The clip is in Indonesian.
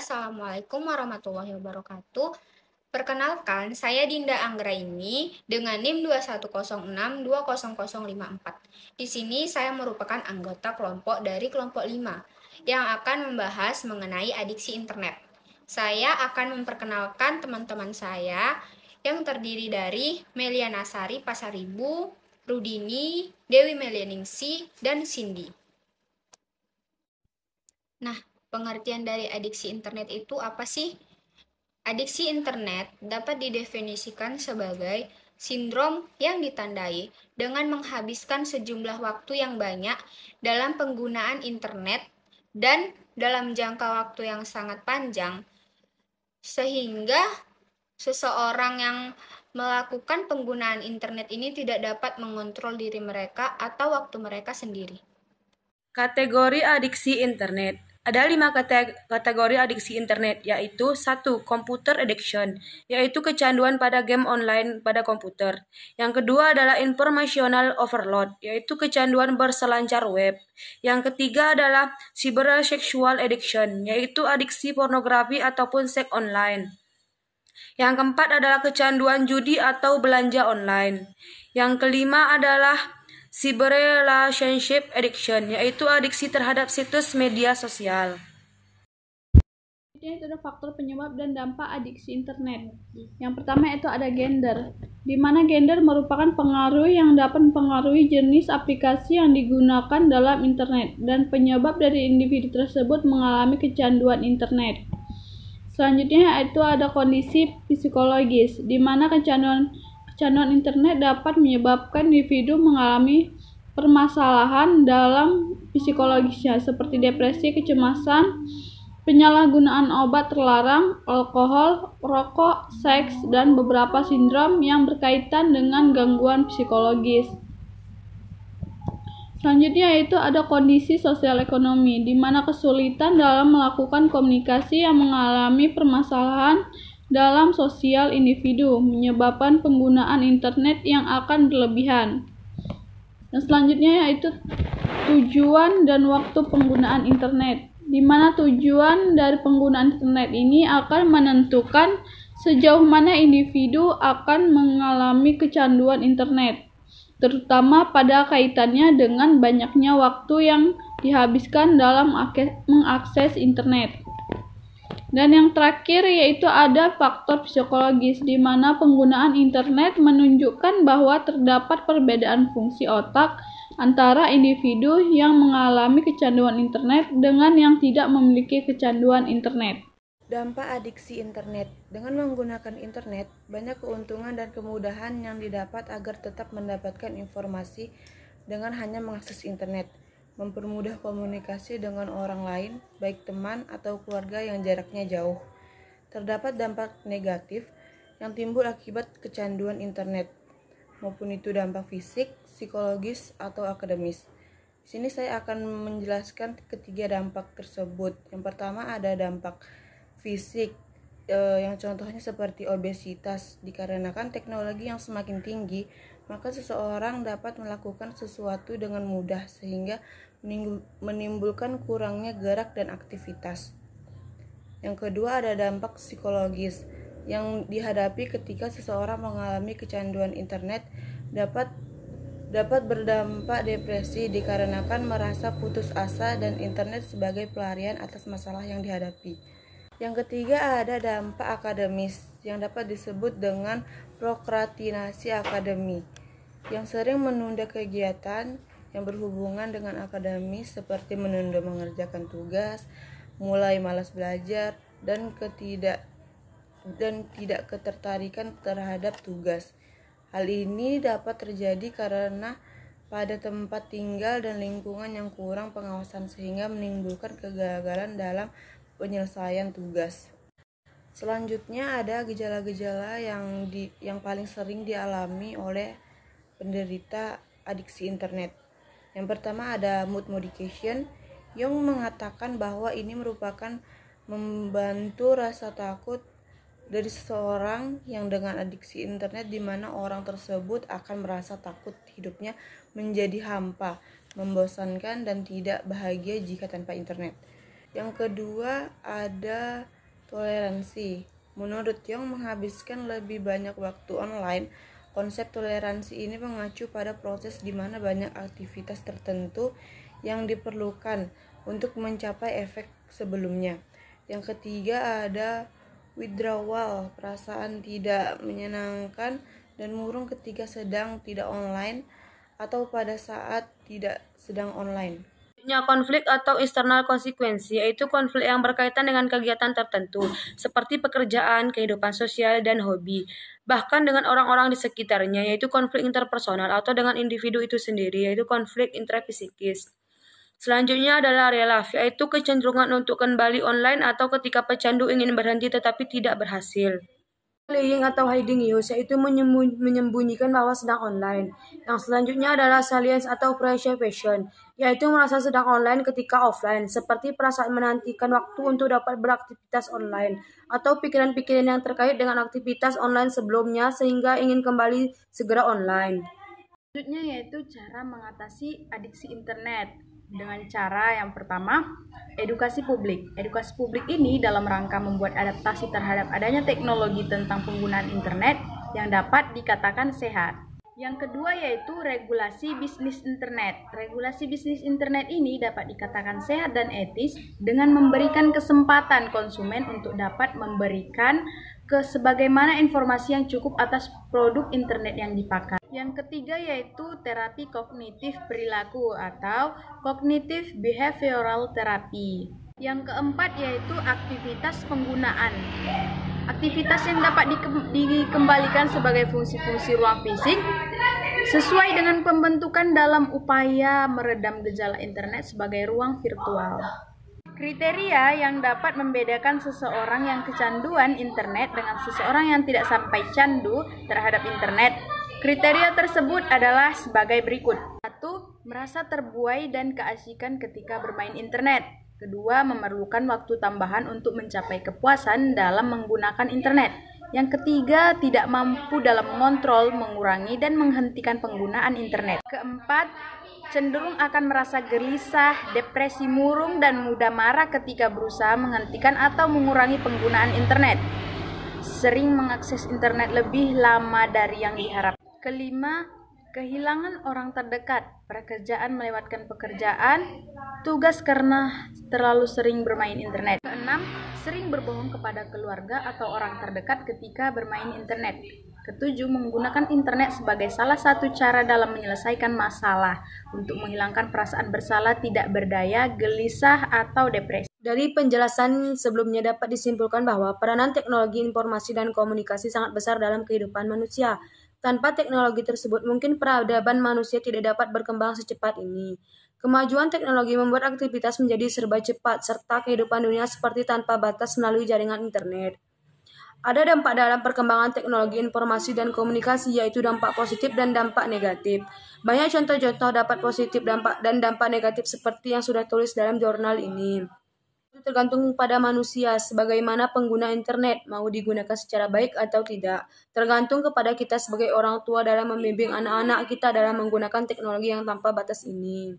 Assalamualaikum warahmatullahi wabarakatuh. Perkenalkan, saya Dinda Anggraini dengan NIM 2106200054. Di sini saya merupakan anggota kelompok dari kelompok 5 yang akan membahas mengenai adiksi internet. Saya akan memperkenalkan teman-teman saya yang terdiri dari Meliana Sari Pasaribu, Rudini, Dewi Melianingsi, dan Cindy. Nah, pengertian dari adiksi internet itu apa sih? Adiksi internet dapat didefinisikan sebagai sindrom yang ditandai dengan menghabiskan sejumlah waktu yang banyak dalam penggunaan internet dan dalam jangka waktu yang sangat panjang, sehingga seseorang yang melakukan penggunaan internet ini tidak dapat mengontrol diri mereka atau waktu mereka sendiri. Kategori adiksi internet. Ada 5 kategori adiksi internet, yaitu 1. Computer addiction, yaitu kecanduan pada game online pada komputer. Yang kedua adalah informational overload, yaitu kecanduan berselancar web. Yang ketiga adalah cybersexual addiction, yaitu adiksi pornografi ataupun seks online. Yang keempat adalah kecanduan judi atau belanja online. Yang kelima adalah cyber relationship addiction, yaitu adiksi terhadap situs media sosial. Itu ada faktor penyebab dan dampak adiksi internet. Yang pertama itu ada gender, di mana gender merupakan pengaruh yang dapat mempengaruhi jenis aplikasi yang digunakan dalam internet dan penyebab dari individu tersebut mengalami kecanduan internet. Selanjutnya itu ada kondisi psikologis, di mana kecanduan internet dapat menyebabkan individu mengalami permasalahan dalam psikologisnya seperti depresi, kecemasan, penyalahgunaan obat terlarang, alkohol, rokok, seks, dan beberapa sindrom yang berkaitan dengan gangguan psikologis. Selanjutnya yaitu ada kondisi sosial ekonomi, di mana kesulitan dalam melakukan komunikasi yang mengalami permasalahan dalam sosial individu, menyebabkan penggunaan internet yang akan berlebihan. Dan selanjutnya yaitu tujuan dan waktu penggunaan internet, di mana tujuan dari penggunaan internet ini akan menentukan sejauh mana individu akan mengalami kecanduan internet, terutama pada kaitannya dengan banyaknya waktu yang dihabiskan dalam mengakses internet. Dan yang terakhir yaitu ada faktor psikologis, di mana penggunaan internet menunjukkan bahwa terdapat perbedaan fungsi otak antara individu yang mengalami kecanduan internet dengan yang tidak memiliki kecanduan internet. Dampak adiksi internet. Dengan menggunakan internet, banyak keuntungan dan kemudahan yang didapat agar tetap mendapatkan informasi dengan hanya mengakses internet. Mempermudah komunikasi dengan orang lain, baik teman atau keluarga yang jaraknya jauh. Terdapat dampak negatif yang timbul akibat kecanduan internet, maupun itu dampak fisik, psikologis, atau akademis. Di sini saya akan menjelaskan ketiga dampak tersebut. Yang pertama ada dampak fisik, yang contohnya seperti obesitas. Dikarenakan teknologi yang semakin tinggi, maka seseorang dapat melakukan sesuatu dengan mudah sehingga menimbulkan kurangnya gerak dan aktivitas. Yang kedua ada dampak psikologis yang dihadapi ketika seseorang mengalami kecanduan internet, dapat berdampak depresi dikarenakan merasa putus asa dan internet sebagai pelarian atas masalah yang dihadapi. Yang ketiga ada dampak akademis yang dapat disebut dengan prokrastinasi akademi, yang sering menunda kegiatan yang berhubungan dengan akademis seperti menunda mengerjakan tugas, mulai malas belajar, dan tidak ketertarikan terhadap tugas. Hal ini dapat terjadi karena pada tempat tinggal dan lingkungan yang kurang pengawasan sehingga menimbulkan kegagalan dalam penyelesaian tugas. Selanjutnya ada gejala-gejala yang paling sering dialami oleh penderita adiksi internet. Yang pertama ada mood modification yang mengatakan bahwa ini merupakan membantu rasa takut dari seseorang yang dengan adiksi internet, di mana orang tersebut akan merasa takut hidupnya menjadi hampa, membosankan, dan tidak bahagia jika tanpa internet. Yang kedua ada Toleransi. Menurut Young, menghabiskan lebih banyak waktu online. Konsep toleransi ini mengacu pada proses di mana banyak aktivitas tertentu yang diperlukan untuk mencapai efek sebelumnya. Yang ketiga ada withdrawal, perasaan tidak menyenangkan dan murung ketika sedang tidak online atau pada saat tidak sedang online. Konflik atau external konsekuensi, yaitu konflik yang berkaitan dengan kegiatan tertentu, seperti pekerjaan, kehidupan sosial, dan hobi. Bahkan dengan orang-orang di sekitarnya, yaitu konflik interpersonal, atau dengan individu itu sendiri, yaitu konflik intrafisikis. Selanjutnya adalah relapse, yaitu kecenderungan untuk kembali online atau ketika pecandu ingin berhenti tetapi tidak berhasil. Lying atau hiding use, yaitu menyembunyikan bahwa sedang online. Yang selanjutnya adalah salience atau preservation, yaitu merasa sedang online ketika offline, seperti perasaan menantikan waktu untuk dapat beraktivitas online, atau pikiran-pikiran yang terkait dengan aktivitas online sebelumnya sehingga ingin kembali segera online. Selanjutnya yaitu cara mengatasi adiksi internet. Dengan cara yang pertama, edukasi publik. Edukasi publik ini dalam rangka membuat adaptasi terhadap adanya teknologi tentang penggunaan internet yang dapat dikatakan sehat. Yang kedua yaitu regulasi bisnis internet. Regulasi bisnis internet ini dapat dikatakan sehat dan etis dengan memberikan kesempatan konsumen untuk dapat memberikan sebagaimana informasi yang cukup atas produk internet yang dipakai. Yang ketiga yaitu terapi kognitif perilaku atau cognitive behavioral therapy. Yang keempat yaitu aktivitas penggunaan. Aktivitas yang dapat dikembalikan sebagai fungsi-fungsi ruang fisik sesuai dengan pembentukan dalam upaya meredam gejala internet sebagai ruang virtual. Kriteria yang dapat membedakan seseorang yang kecanduan internet dengan seseorang yang tidak sampai candu terhadap internet. Kriteria tersebut adalah sebagai berikut. 1. Merasa terbuai dan keasikan ketika bermain internet. Kedua, memerlukan waktu tambahan untuk mencapai kepuasan dalam menggunakan internet. Yang ketiga, tidak mampu dalam mengontrol, mengurangi, dan menghentikan penggunaan internet. Keempat, cenderung akan merasa gelisah, depresi murung, dan mudah marah ketika berusaha menghentikan atau mengurangi penggunaan internet. Sering mengakses internet lebih lama dari yang diharapkan. Kelima, kehilangan orang terdekat, pekerjaan melewatkan pekerjaan, tugas karena terlalu sering bermain internet. Keenam, sering berbohong kepada keluarga atau orang terdekat ketika bermain internet. Ketujuh, menggunakan internet sebagai salah satu cara dalam menyelesaikan masalah untuk menghilangkan perasaan bersalah, tidak berdaya, gelisah, atau depresi. Dari penjelasan sebelumnya dapat disimpulkan bahwa peranan teknologi informasi dan komunikasi sangat besar dalam kehidupan manusia. Tanpa teknologi tersebut, mungkin peradaban manusia tidak dapat berkembang secepat ini. Kemajuan teknologi membuat aktivitas menjadi serba cepat, serta kehidupan dunia seperti tanpa batas melalui jaringan internet. Ada dampak dalam perkembangan teknologi informasi dan komunikasi, yaitu dampak positif dan dampak negatif. Banyak contoh-contoh dampak positif dan dampak negatif seperti yang sudah tulis dalam jurnal ini. Tergantung pada manusia sebagaimana pengguna internet mau digunakan secara baik atau tidak. Tergantung kepada kita sebagai orang tua dalam membimbing anak-anak kita dalam menggunakan teknologi yang tanpa batas ini.